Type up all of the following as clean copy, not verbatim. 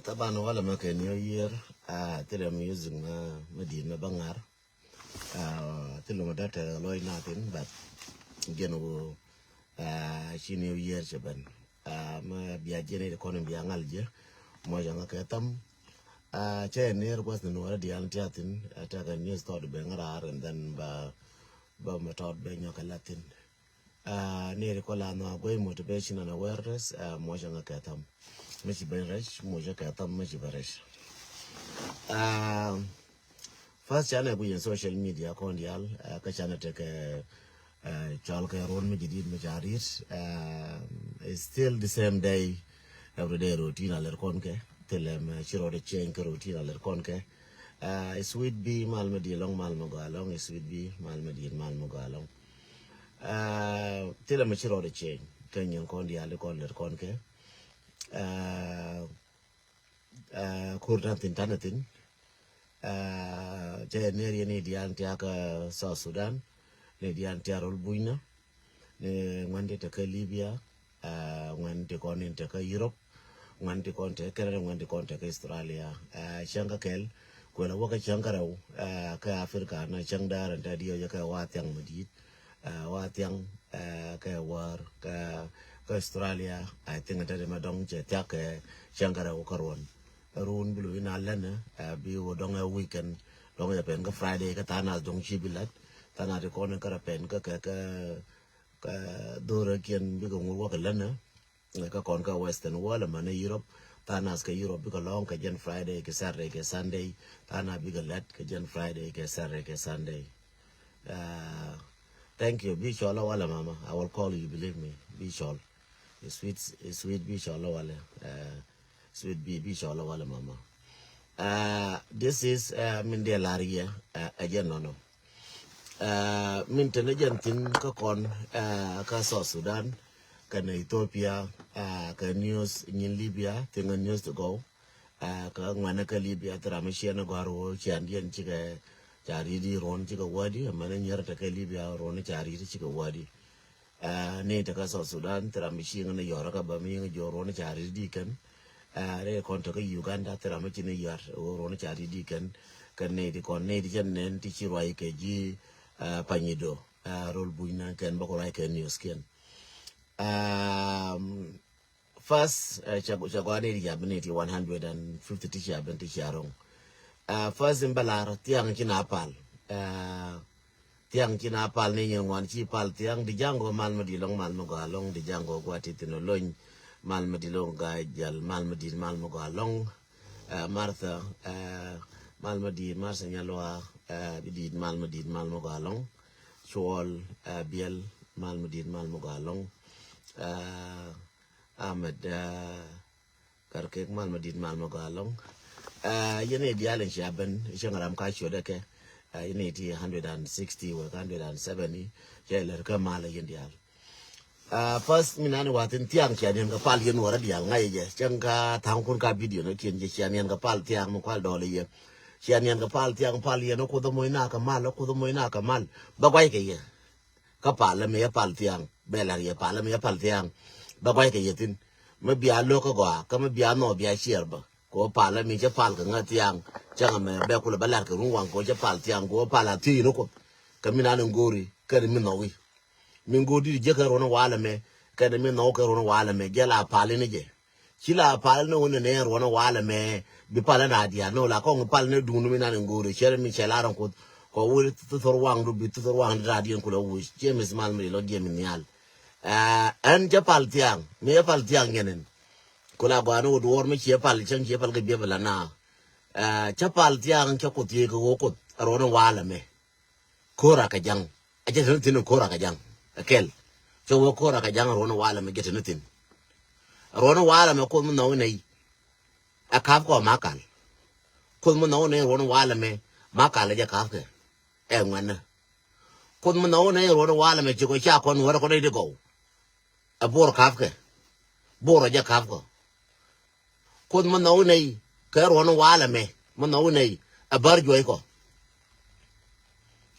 طبعا ولا ما كان نيو يير تلا ميوزك مدينة بنغار تلا مدات لوي ناتين بات جنو شي نيو يير شبان ما بيجيني كونن بيانgalje mo janga ketam che near was the no dial tiatin attack a news thought bengar and then ba method be nyoka latin near kola no go motivation and awareness mo janga ketam Michi Benresh, Moja Katam, Michi Beresh. First channel we in social media, Condial, Kachana take a Chalka Ron Mijid Majaris. It's still the same day, every day routine, Alerconke, till Chiro the chain routine, Alerconke. Sweet bee, Malmedy, long Malmoga along, a sweet bee, Malmedy, Malmoga along. Till a Chiro the chain, Kenyan Condial, Alerconke. Kurang tintanatin jaya neri ni dian tiaka South Sudan ne dian tiarol buina ne ngande te Libya ngande konin te Europe ngande konte Canada ngande konte Australia changa kel kwela waka changa raw ka Africa na changdar anta dio ya ka watyang madit watyang ka war ka Australia, I think that my dong check Shankara Okaron. Rune blue in Alana, be dong a weekend, long a pen, Friday, Katana, dong chibilat, Tana the corner carapen, Dora can become walk a lana, like a conca Western Wall, a man Europe, Tana's Europe, big long, Kajan Friday, Saturday, Sunday, Tana big a let, Kajan Friday, Saturday, Sunday. Thank you, be sure, mama. I will call you, believe me, be sure. Sweet beach all over sweet beach all over mama. This is Mindia Laria again no. Min tenajantin ka kon ka South Sudan ka Ethiopia ka news in Libya tinga news to go ka ngwana ka Libya tramashia na garo chandian chika charidi ron chika wadi amana nyar ta ka Libya ron charidi chika wadi ne ta ka South Sudan tramishi ngana yora ka ba mi joro ne chari dikan re kon to ka Uganda tramishi ne yar ro ne chari dikan kan ne di kon ne di jan nen ti chirwai ke ji panido rol buina ken ba ko rai ken news ken first chagwane di yabne ti 150 ti yaben ti charong first imbalar tiang kinapal tiang china pal ni yang wan chi pal tiang di jango mal madilong mal mogalong di jango gwati tino loin mal madilong ga jal mal madil mal mogalong Martha mal madil marsa nyaloa bidid mal madil mal mogalong chol biel mal madil mal mogalong Ahmed karkek mal madil mal mogalong yene dialen shaben shangaram ka shodake ini 160 or 170 jailer ka mala yendial first minani watin tiang chianian ka pal yen wara dial ngai je changa thangkun ka video no kien je chianian ka pal tiang mo kwal dole ye chianian ka pal tiang pal ye no ko do moina ka mal ko do moina ka mal bagwai ke ye ka pal me ya pal tiang bela ye pal me ya pal tiang bagwai ke yetin me bia lo ka gwa ka me bia no bia shierba ko pala mi je pal ka ngatiang changa me be kula balar ka ruwan ko je pal tiang go pala ti no ko kamina ngori ka mi no wi min godi je ka rona wala me ka mi no ka rona wala me je la pale ne je chila pale no ne rona wala me bi pala na dia no la ko pal ne dunu mi na ngori chere mi chela ran ko wuri tu tor wang du bi tu tor wang da dia ko lo wi je mi mal mi lo je mi nyal an je pal tiang me pal tiang ngenen kula bano do wor mi che pal chang che pal ga be bala na chapal tiang cho ko tie ko ko rona wala me kora ka jang aje tin kora ka jang akel cho wo kora ka jang rona wala me gete nutin rona wala me ko mun no nei akap ko makal ko mun no nei rona wala me makal ja kap ke ngwana ko mun no nei rona wala me ko cha ko wora ko dei go abor kap ke boro ja kap ko mun no nei ka rona wala me mun no nei abar joy ko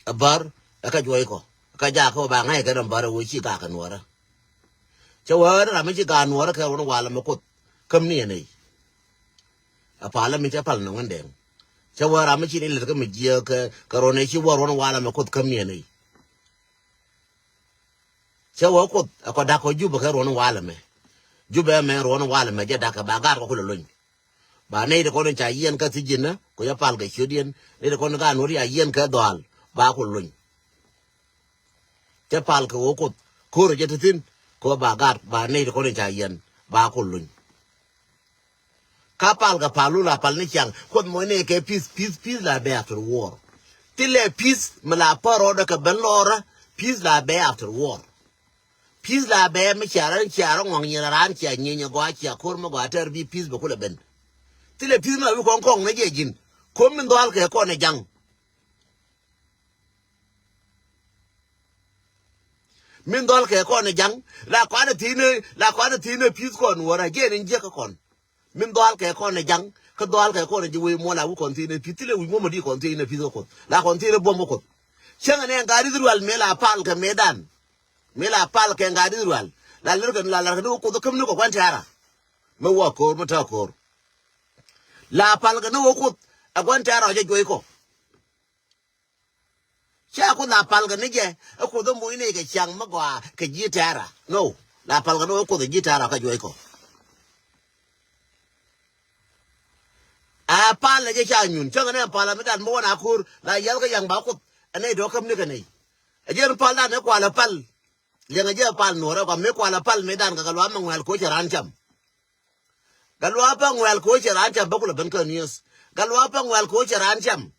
abar aka joy ko ka ja ko ba ngai ka ran bar wo chi ka nuora che wara ra mi chi ka nuora ka rona wala me ko kam ni nei a pala mi cha pal no ngande cha wara mi chi le ka mi je ka ro ne chi waro wala ma kut kam ne cha wa kut ko da ko juba ka ro wala me juba me ro wala me je da ka ba gar ko lo ba ne de ko cha yen ka ti jinna ko ya pal ga chodien ne de ko ga no ri a yen ka dal ba ko lo cha pal ko kut ko ro je tin ko ba gar ba ne de ko cha yen ba ko lo kapal ga palula pal ni chang kon mo ne ke peace la be after war tile peace mala paro da ka ben lora peace la be after war peace la be mi charan ngong ni ran cha ni ni go cha kor mo go ter bi peace ba kula ben tile peace na bi kon kon ne je jin ko min dal ke ko ne jang min dal ke ko ne jang la ko na tine peace kon wora ge ne je ka kon min dal ke ko ne jang ka dal ke ko ne ji we mo la u kontine pitile u mo di kontine piso ko la kontine bombo ko chenga ne ngari rual mela pal ka medan mela pal ke ngari rual la lur kan la ko do kam ko kwante ara me wa ko mo ta ko la pal ka no ko a kwante ara je joy ko cha ko la pal ka ne je ko do mo ne ke chang ma gwa ke ji tara no la pal ka no ko do ji tara ka joy ko a pala je cha nyun changa ne pala me dan mo na kur la yal ka yang ba ko ane do kam ne ka nei a je pala ne kwa la pal le nga je pal no ra kwa me kwa la pal me dan ka lwa ma ngwal ko charan cham galwa pa ngwal ko charan cham ba ko ben ka news galwa pa ngwal ko charan cham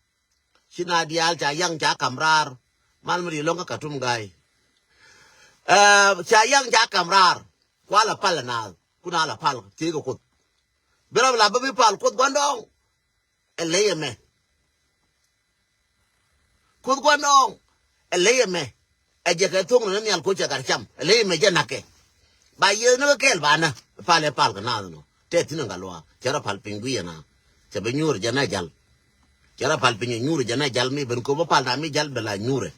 sina dial cha yang cha kamrar mal mri long ka tum gai cha yang cha kamrar kwa la pal na kuna la pal ti ko bela la ba bi pal ko gondong eleyeme kud gwanong eleyeme eje ke tung ne nyal ko cha garcham eleyeme je nake ba ye no kel bana pale pal kana no te tin ngalwa chara pal pingwi na che be nyur jana jal chara pal pingwi nyur jana jal mi ben ko ba pal na mi jal bela nyure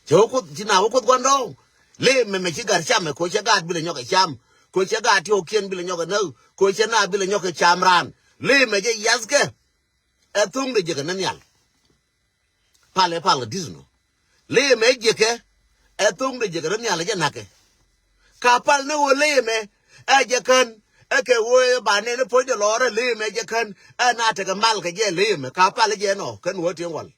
che ko tina ko gwanong le me chi garcham ko cha gad bi le nyoka cham ko cha gad ti o kien bi le nyoka no ko cha na bi le nyoka chamran le me je yazke etung de jeke nanyal pale disno le me jeke etung de jeke nanyal je nake ka pal ne wo le me ejekan eke wo ba ne po de lore le me jekan na te ka mal ke je le me ka pal je no ken wo tin wal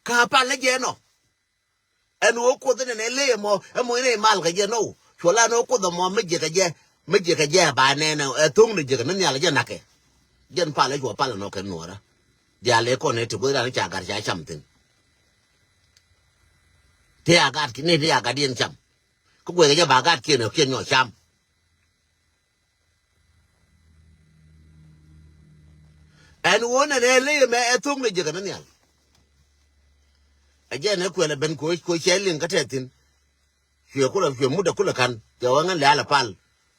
ka pal je no en wo ko de ne le mo e mo ne mal ke je no chola no ko do mo me jeke je me je ka je ba ne na etung de je na ya je nake jen pale jo pale no ken nora dia le ko ne to go ra cha gar cha cham tin te agat ki ne te agat yen cham ko go je ba gat ki no ken no cham en wona ne le me etung de je na ya aje ne ko le ben ko chelin ka tetin fie kula fie muda kula kan ya wangan le ala pal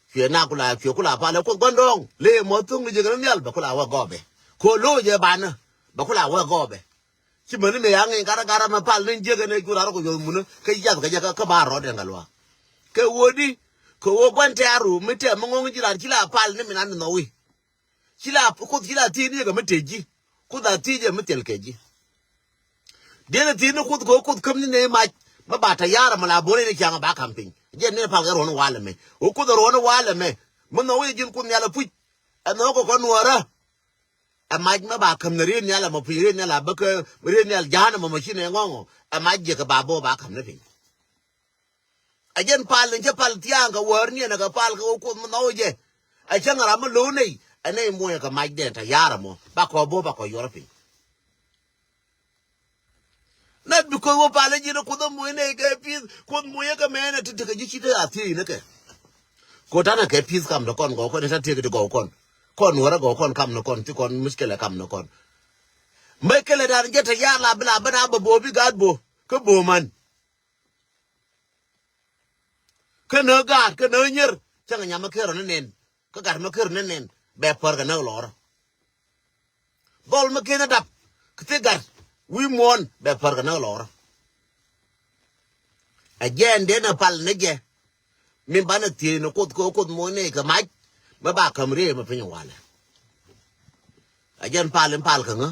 fie kula pala ko gondong le mo tung ni jega nyal ba kula wa gobe ko lo je bana ba kula wa gobe ci mani me yang gara ma pal ni jega ne kula ko yo mun ka ya ka ba ro de ngalwa ke wodi ko wo gwante aru mite mo ngi jira kila pal ni minan no wi kila ti ni ga mateji ko da ti je mitel keji de ti ni ko kam ni ne ma ba ta yara mala bore ne kyanga ba camping je ne pal garo no wala me o ko daro no wala me mo no we jin kun yala pu no ko nuara amaj ma ba kam ne rin yala mo pire ne la ba ka rin yala jana mo machine ngongo amaj je ka babo ba kam ne pin ajen pal ne pal tianga wor ne na ka pal ko mo no je a changa ra mo lo nei ane mo ya ka maj de ta yara mo ba ko bo ba ko yoro not because wo pale jino kudo muene ke pis kun muye ka mena tete ke jikite ati ne ke ko tana ke pis kam no kon go ko ta tete go kon wora go kon kam no kon ti kon muskele kam no kon mekele dar jeta ya la bla bana ba bobi gadbo ko bo man ke no gad ke no nyer changa nyama kero nen ka gar ma kero nen be por ga no lor bol ma ke na dap ke gar we mon be par na lor again de na pal ne je min bana ti no ko mo ne ka mai mà bà cầm rê mà phải nhòa này à dân pal khăng á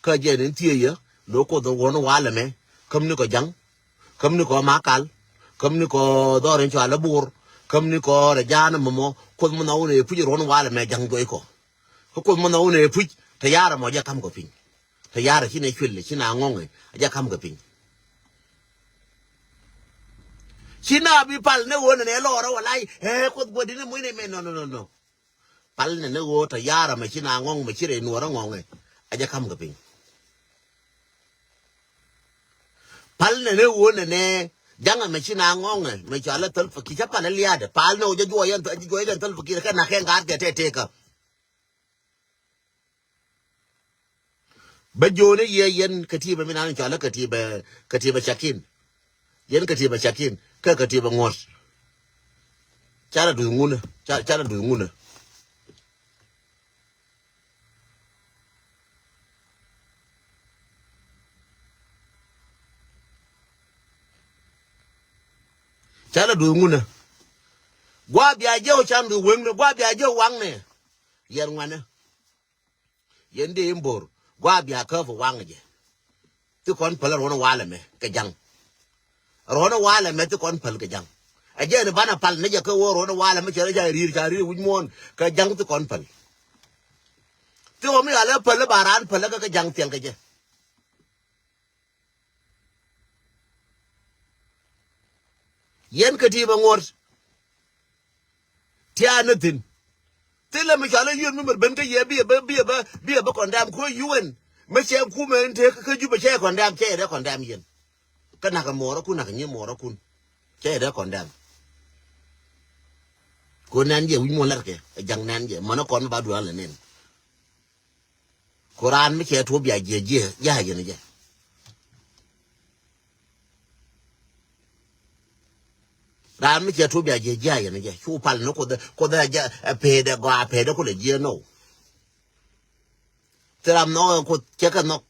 cái dân đến thiê á lô cô tôi muốn hòa là mẹ cầm như có trắng cầm như có má cal cầm như có đo đến cho là bùr cầm như có là da nó mà con mình nấu này phụ cho nó hòa là mẹ trắng tôi có con mình nấu này phụ thì giá là mà giá cầm cái pin thì giá là khi này chuyện là khi nào ngon rồi giá cầm cái pin khi nào bị pal nó uốn này lo rồi lại con đi nó mới này mẹ no pal này nó uốn thì giá là mà khi nào ngon mà khi này nua nó ngon này giá cầm cái pin pal này nó uốn này jangan machina ngonge me chala tal fakki chapa na liade pal no je joyen tal fakki ka na khen gat ke te ka ba jone ye yen katiba minan chala katiba chakin yen katiba chakin ka katiba ngos chala du nguna chala du nguna chala du nguna gwa bia je o chan du weng gwa bia je wang ne yen ngwana yen de mbor gwa bia ka fo wang je ti kon pala rona wala me ka jang rona wala me ti kon pal ka jang a je ne bana pal ne je ka wo rona wala me chere ja ri wu mon ka jang ti kon pal ti o mi ala pal baran pal ka jang tel ka je yen ka ti ba ngor ti anatin ti la mi chala yun mi ben ka ye bi ba kon dam ko yuen me che ku men te ka ju ba che kon dam che de kon dam yen ka na ka mo ra ku na ka ni mo ra kun che de kon dam ko nan je wi mo la ke jang nan je mo na kon ba du ala nen Quran mi che to bia je ya ye ne je ran mi che to bia je ya ye ne je chu pal no ko da ja pe de gwa pe de ko le je no tram no ko che ka no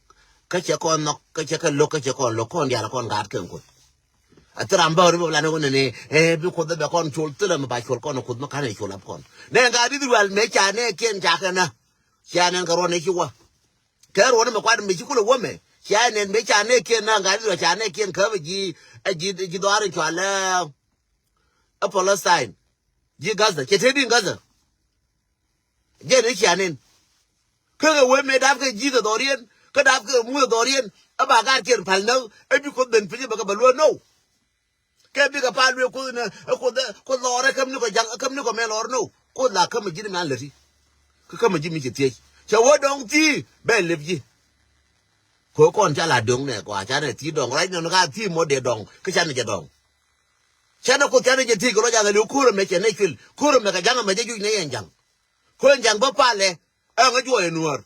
ka che ko no ka che ka lo ka che ko lo kon dia la kon ga ken ko atram ba ru la no ne bi ko da kon chul tla ma ba chul kon ko no ka ne chul ap kon ne ga di wal me cha ne ken cha ka na cha ne ka ro ne chi wa ka ro ne ma kwa me chi ko lo wo me cha ne me cha ne ken na ga di cha ne ken ka ji do ar cha la a Palestine ji Gaza ke te din Gaza je ne cha ne ka we me da ka ji da dorien ka da ka mu da dorien aba ga ken pal no e bi ko den fi ba ka ba lo no ke bi ka pal we ko na ko lo re kam ni ko jang kam ni ko me lo no ko la kam ji ni man le ti ka kam ji mi ti ti che wo dong ti be le ji ko kon cha la dong ne kwa cha ne ti dong rai no ga ti mo de dong ka cha ne je dong cha ne ko cha ne je ti ko ja ga lu ku me che ne kil ku me ka jang me je ju ne yen jang ko jang ba pa le nga jo e nuor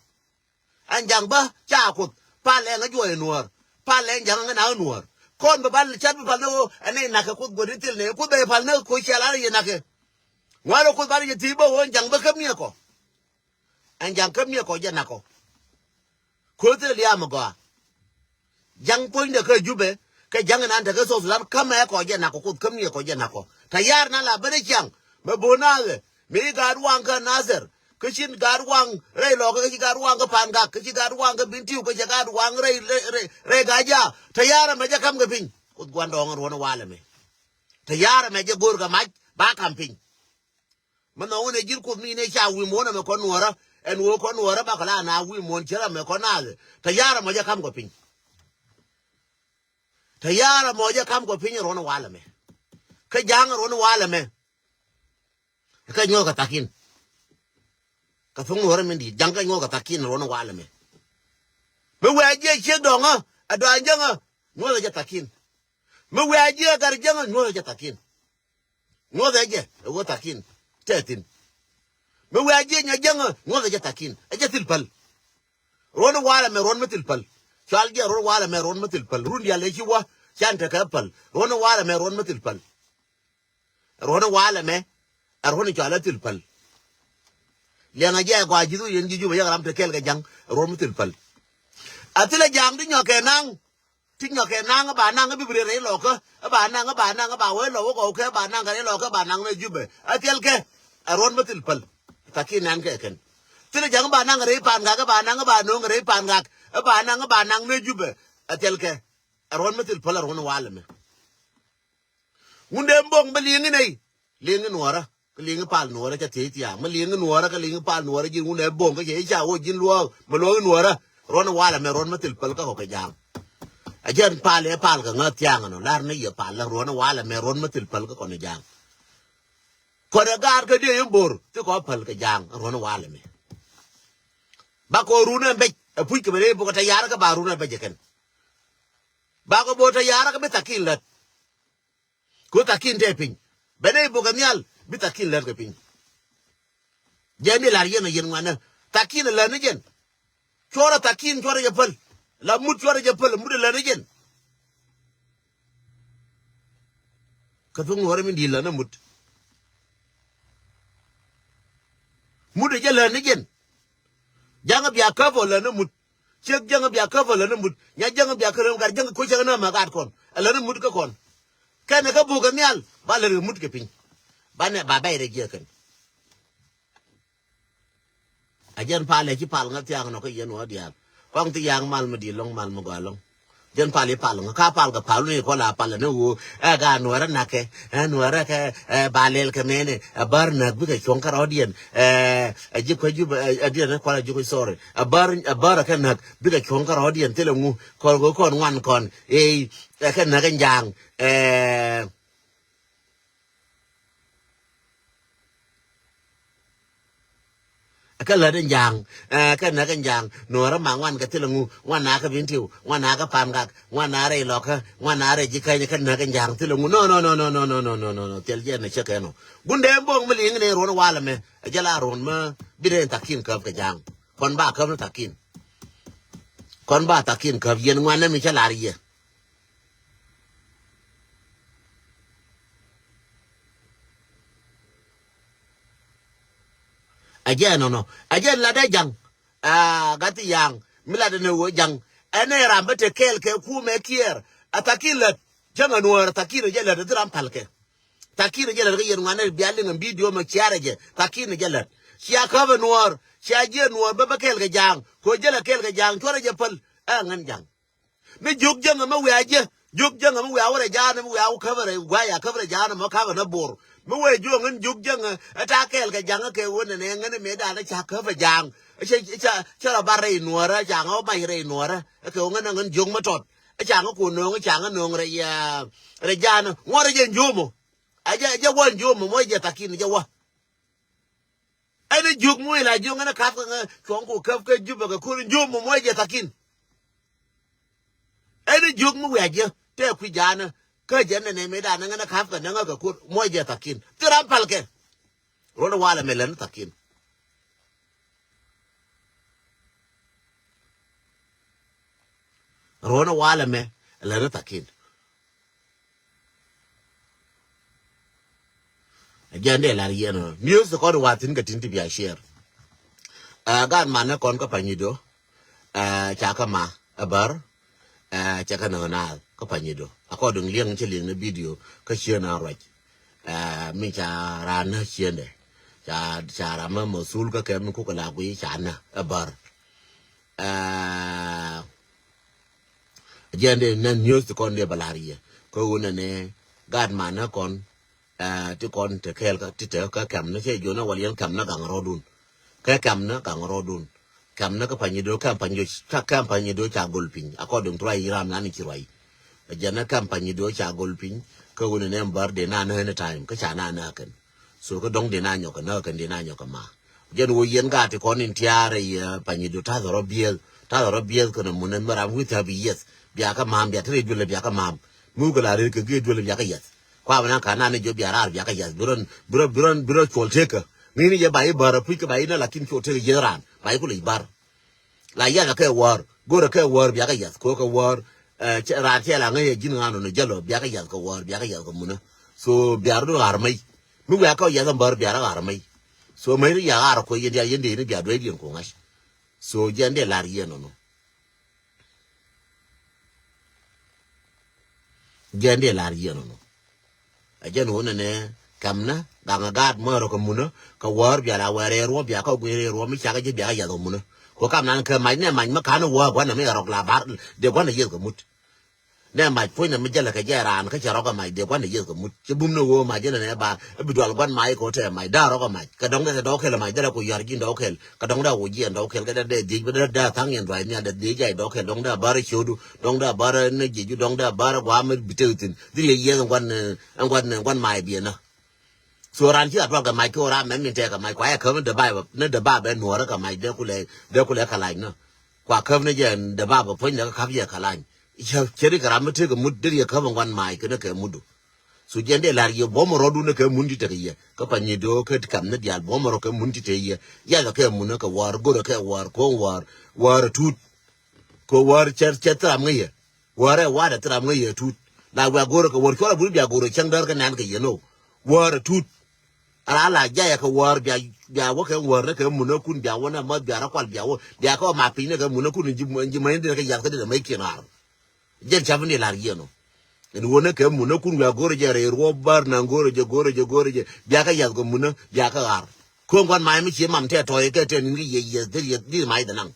an jang ba cha ko pa le nga jo e nuor pa le jang nga na nuor kon ba bal chat ba no ane na ka ko goditil ne ko be pal na ko chala ye na ke ngalo ko bal ye ti bo won jang ba kam ye ko an jang kam ye ko je na ko te li am go jang point de ka jube ka jang na ta ka so lam kam ye ko je na ko kam ye ko je na ko tayar na la bare kyang ba bonale me ga ruwan ka nazar kishin garwang rei lo ka garwang ka panga kishi garwang ka bintiu ka garwang rei gaja tayara me ja kam ga pin ko gwando ngor wona wala me tayara me ja gor ga maj ba kam pin man no ne jir ko mi ne cha wi mo na me ko nuora en wo ko nuora ba kala na wi mo chira me ko na tayara me ja kam ga pin tayara mo ja kam ga pin ro wala me ka jang ro wala me ka nyo ka takin ka fungu hore mendi janga ngoga takin rono wala me waje che donga ado anjanga ngoga ja takin me waje gar janga ngoga ja takin ngoga je wo takin tetin me waje nya janga ngoga ja takin aja tilpal rono wala me ron metilpal chal je ron wala me ron metilpal run ya le chiwa chanta ka pal rono wala me ron metilpal rono wala me arhoni chala tilpal lenga je ko ajidu yen jiju ba yaram tekel ga jang romutul pal atile jang di nyoke nang ti nyoke nang ba nang bi bre lo ko ba nang ba we lo ko ke ba nang ga lo ko ba nang me jube atel ke aron matil pal takin nan ke ken tile jang ba nang re pan ga ba nang ba no re pan ga ba nang ne jube atel ke aron matil pal aron wala me munde mbong ba lingi nei lingi nuara lingi pal nuara cha te ya ma lingi nuara ka lingi pal nuara ji munde bong ka je cha wo jin luo ma lo nuara ron wala me ron matil pal ka ko ka jang ajen pal ka ngat yang no lar ne ye pal la ron wala me ron matil pal ka ko ne jang ko da gar ka de yembor te ko pal ka jang ron wala me ba ko runa be pu ke be bo ka ta yar ka ba runa be je ken ba ko bo ta yar ka be takin lat ko takin te pin bene bo ganyal bi takin lat ka pin jeni lar yen yen wana takin la ne jen chora takin chora je pal la mut chora je pal mut la ne jen ka tung hore min di la na mut je la ne jen janga biya ka vo la na mut chek janga biya ka vo la na mut nya janga biya ka ram gar janga ko changa na ma gar kon la na mut ka kon kana ka bu ganyal ba la mut ke pin ba ne ba bay re je kan ajen pale ki pal ngat yang no ko yen wa dial kong ti yang mal ma di long mal ma ga long jen pale pal nga ka pal ga pal ni ko la pal ne wo ga no ra na ke no ra ke balel ke mene bar na bu ke chon kar odien ji ko ju adien ko la ju ko sore bar ke na bu ke chon kar odien tele ngu ko go kon wan kon ke na ga jang cái lời đến giang cái này cái giang nửa đó mà ngoan cái thứ là ngu ngoan ná cái biến thiểu ngoan ná cái phàm gạc ngoan ná đây lọt ha ngoan ná đây chỉ cái này cái giang thứ là ngu no tiền gì này chắc cái nó bún đêm bông mới liền này rồi nó qua là mẹ giờ là rồi mà biết đến takin cướp cái giang con ba cướp nó takin con ba takin cướp yên ngoan nó mình sẽ làm gì ajen no ajen la da jang gati yang mila da no jang ene rambete kel ke ku me kier atakilet janga nuar takire jela da dram palke takire jela ga yen ngane bialle ngam video ma kiare je takire jela sia ka ba nuar sia je nuar ba kel ga jang ko jela kel ga jang chore je pal ngan jang me juk janga ma waje juk janga ma wa jana ma wa ka ba wa ya ka ba jana ma ka ba na bor mới quay chuồng ngân dục chân ta kêu cái giang kêu quên này ngân mấy đàn nó chạc khớp phải giang chứ là ba rầy nùa ra chàng nó bay rầy nùa ra kêu ngân dùng mà trọt chàng nó cuốn nương chàng nó nương rầy rầy già nó ngó ra dân zoom mà giờ quên zoom mà mới giờ takin giờ qua nó dục mới là dùng nó khắp chuồng của khớp cái giúp cái cuốn zoom mà mới giờ takin nó dục mới quẹt giờ thế quý già nó cái chuyện này mấy đàn nó khắp cái nó cái cuốn mỗi giờ takin từ làm pal cái rồi nó qua là mấy lần takin rồi nó qua là mấy lần takin giờ này là gì nữa music có được tin cái tin thì bị share gan mà nó còn có phải như đó chả có mà bar chả có nào có phải như đó ako đừng liêng chơi liêng cái video cái chuyện nào rồi mình chả ra nó chuyện đấy chả làm mà sul cái kem cũng cái là quý chả nè bar giờ này nên news con đi balari có uốn này gan mà nó còn tí con te kel ka ti te ka kam na che jona walian kam na gang rodun ka kam na gang rodun kam na ka panyido kam panyido kam panyido cha golpin according to iram na ni kirwai jana kam panyido cha golpin ka woni ne mbar de na na time ka cha na kan so ka dong de na nyoka na kan de na nyoka ma jen wo yen ga ti kon in tiare panyido ta ro biel ko na munen maram wi ta bi yes bia ka mam bia tre dule bia ka mam mu ga la re ka ge dule bia ka yes kwa bana kana ne jo biara bia ka yes buron cholteka nini je bai bar pu ka bai na lakin cholteka yeran bai ku le bar la ya ka war go ka war bia ka yes ko ka war ra che la ngai jin ngano no jalo bia ka yes ko war bia ka yes ko muna so biar do armai mu ya ka yes bar biara armai so mai ya ar ko yende yende ni bia do yin ko ngai so jende la ri no jende la ri no ajen wona ne kamna ganga gad moro ko muno ka war bia la were ro bia ka gwere ro mi chaga je bia ya do muno ko kam nan ka mai ne mai ma kana wa gwa na me rok la bar de gwa na ye ko mut ne mai foi na me jala ka jara an ka charo ka mai de gwa na ye ko mut che bum no wo ma je na ne ba bi dwal gwan mai ko te mai da ro ka mai ka dong da do ke la mai da ko yar jin do ke ka dong da wo ji do ke ga da de ji da thang yen dwai ne da de jai do ke dong da bar chodu dong da bar ne ji ju dong da bar gwa me bitetin di ye gwan mai bi na so ran chi atwa ga mai ko ra men te ga mai kwa ya kam de bai ne de ba be no ra ga mai de kule ka lai no kwa kam ne je de ba ba pon da ka ye ka lai cheri ka ram te ga mud de ya ka ban mai ke ne ka mudu su je de lar ye bo mo rodu ne ka mundi te ye ka pa ni do ka kam ne dial bo mo ro ka mundi te ye ya ga ka mun ka war go ka war ko war tut ko war tra ngi ye war tra ngi ye tut la wa go ka war ko la bu bia go chang dar ka nan ka ye no war tut ala jaya ka war bia wo ka war ka mun kun bia wona ma bia ra kwal bia wo bia ka ma pi ne ka mun kun ji mai de ka ya ka de mai kinar je chavni lar yeno en wona ka mun kun wa gore je re ro bar na gore je bia ka ya ko mun bia ka ar ko ngwan mai mi chi mam te to ke te ni ye de mai da nan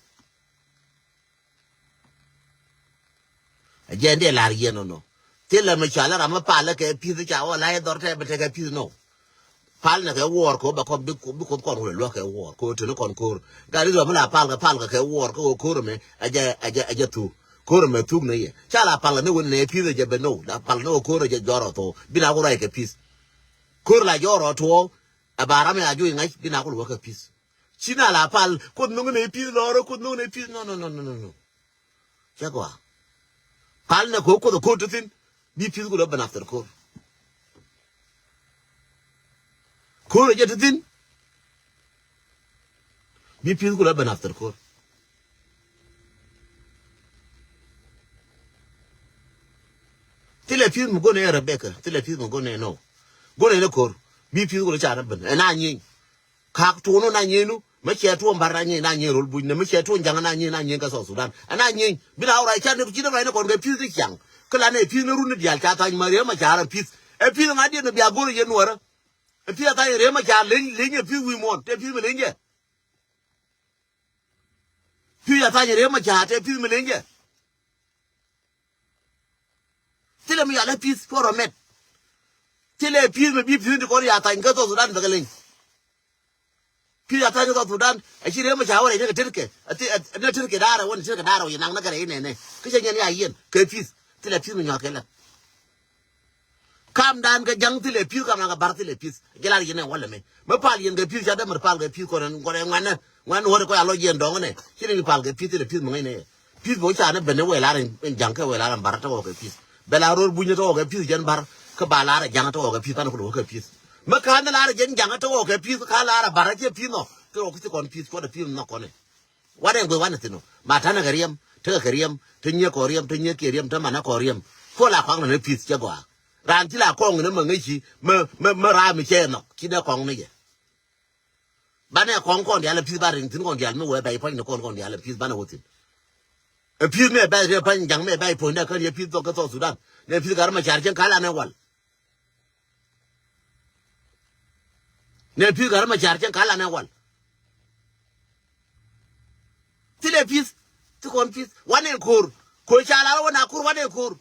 je de lar yeno no te la ma chala ra ma pa la ke pi cha wa la dor te be te ka pi no pal na ke war ko ba ko bi ko kon lo ke war ko to no kon ko ga ri do ma pal ka ke war ko me aja tu ko me tu ne ye cha pal ne won ne pi je be no da pal no ko je joro to bi na ko ra ke pis ko la joro to abara me aju ngai bi na ko lo ke pis china la pal ko no ne pi lo ko no ne pi no cha ko pal na ko to tin bi pi ko do ban after ko je tin bi pi ko ban after ko tile pi mo go ne Rebecca tile pi mo go ne no go ne ko bi pi ko cha na ban na nyi ka to no na nyi no me che to mbara nyi na nyi rol bu ne me che to njanga na nyi ka so Sudan na nyi bi na ora cha ne ki na ko ga pi ti chang kala ne pi no ru ne dial cha ta mari ma cha ran pi e pi na di no bi agoro ye no ra e pi ta re ma cha le nye pi wi mon te pi me le nye pi ya ta re ma cha te pi me le nye tile mi ya le pi for a met tile pi me bi pi ko ya ta ga so Sudan da le pi ya ta ga Sudan e shi re ma cha wa ne ga tirke ne tirke dara wani tirke dara yana na ga ne ke je ne ya yin ke pi tile pi mi ya ke la kam dan ga jang tile pi kam ga bar tile pi gelal yene wala me ma pal yen ga pi ja da mar pal ga pi ko ren ko ngwan ho ko ya lo yen dong ne kini mi pal ga pi tile pi mo ne pi bo cha ne bene we la ren jang ka we la ran bar ta ko ga pi bela ro bu ni to ga pi jen bar ka ba la ra jang to ga pi tan ko ga pi ma ka na la ra jen jang to ga pi ka la ra bar ke pi no ko ko kon pi ko da pi no ko ne wa de go wa ne tino ma ta na ga riem ta ga riem ta nye ko riem ta nye ke riem ta ma na ko riem ko la kwang na pi che go ran ti la kong ne ma ngi chi ma ra mi che no ki da kong ne ye ba ne kong kon dia la pi ba ring tin kon dia me we ba pa ni kon dia la pi ba na hotin e pi me ba re pa jang me ba po ne ka ye pi to ka to Sudan ne pi ga ma char chen kala ne wal ne pi ga ma char chen kala ne wal ti le pi ti kon pi wa ne kur ko cha la wa na kur wa ne kur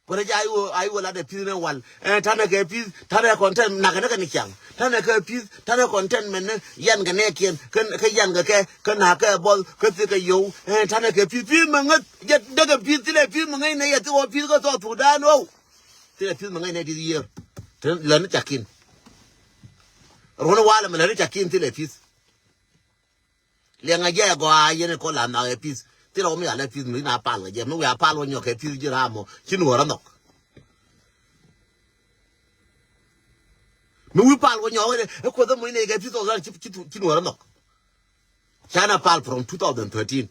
ko ja ayo la de pi ne wal tana ke pi tana content na ka ni kyang tana ke pi tana content men yan ga ne kien kan ka yan ga ke na ka bol ka ti ka yo tana ke pi ma ngat je daga pi ti le pi ma ngai ne ya ti o pi ko to Sudan no ti le pi ma ngai ne di year ten la ni chakin rona wala me la ni chakin ti le pi le nga je go a ye ne ko la na e pi ti lo mi ala pi mi na pa la je me ya pa lo nyo ke pi ji ra mo chi no ra no me wi pa lo nyo e ko da mo ne ke pi to ra chi no ra no China pal from 2013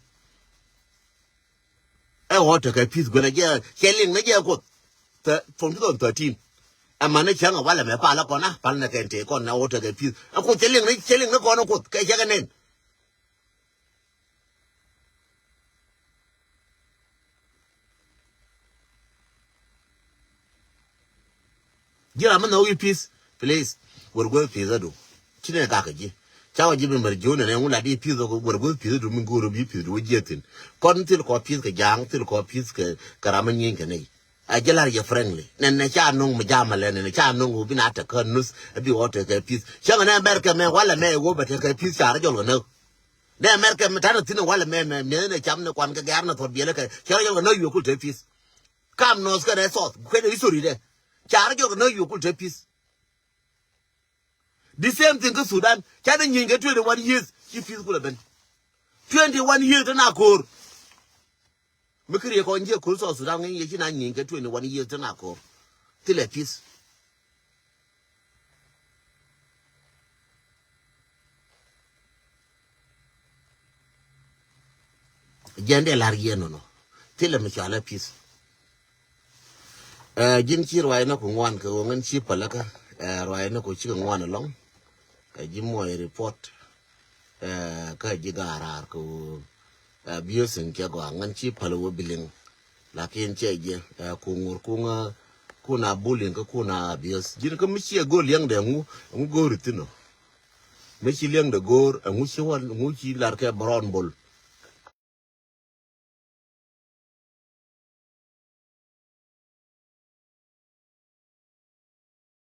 e ho te ke pi go na je cheling na je ko from 2013 a mane changa wala me pa la ko na pa na ke te ko na ho te ke pi ko cheling na ko na ko ke je ga nen gira man no peace please we're going peace do chine ka ka ji chawa ji mer jona ne ngula di peace ko we're going peace do min go ro bi peace do jetin kon til ko peace ka jang til ko peace ka karaman yin ka ne a jelar ya friendly ne cha nung mu jamale ne cha nung bi na ta kan nus bi wote ka peace changa na america me wala me go ba ta ka peace cha rajol no ne america me tan tin wala me ne cham ne kwan ka gar na to bi le ka cha rajol no yu ku te peace kam nos ka ne so ko ne isuri de cha rajol no yu ku te peace the same thing to Sudan cha ne nyinga 21 years ki peaceful ben 21 years na kor Mikiri ko nje ko so Sudan ngi yi na nyinga 21 years na kor tile peace jende largie no tile mi chala peace jin chi rwai na ko ngwan ko ngan chi palaka rwai na ko chi ngwan long ji mo report ka ji garar ko biosin ke go ngan chi palo biling lakin che je ko ngur ko nga kuna bullying ko kuna bios jin ko mi chi go liang de ngu go ritino mi chi liang de gor ngu chi wan ngu chi lar ke brown ball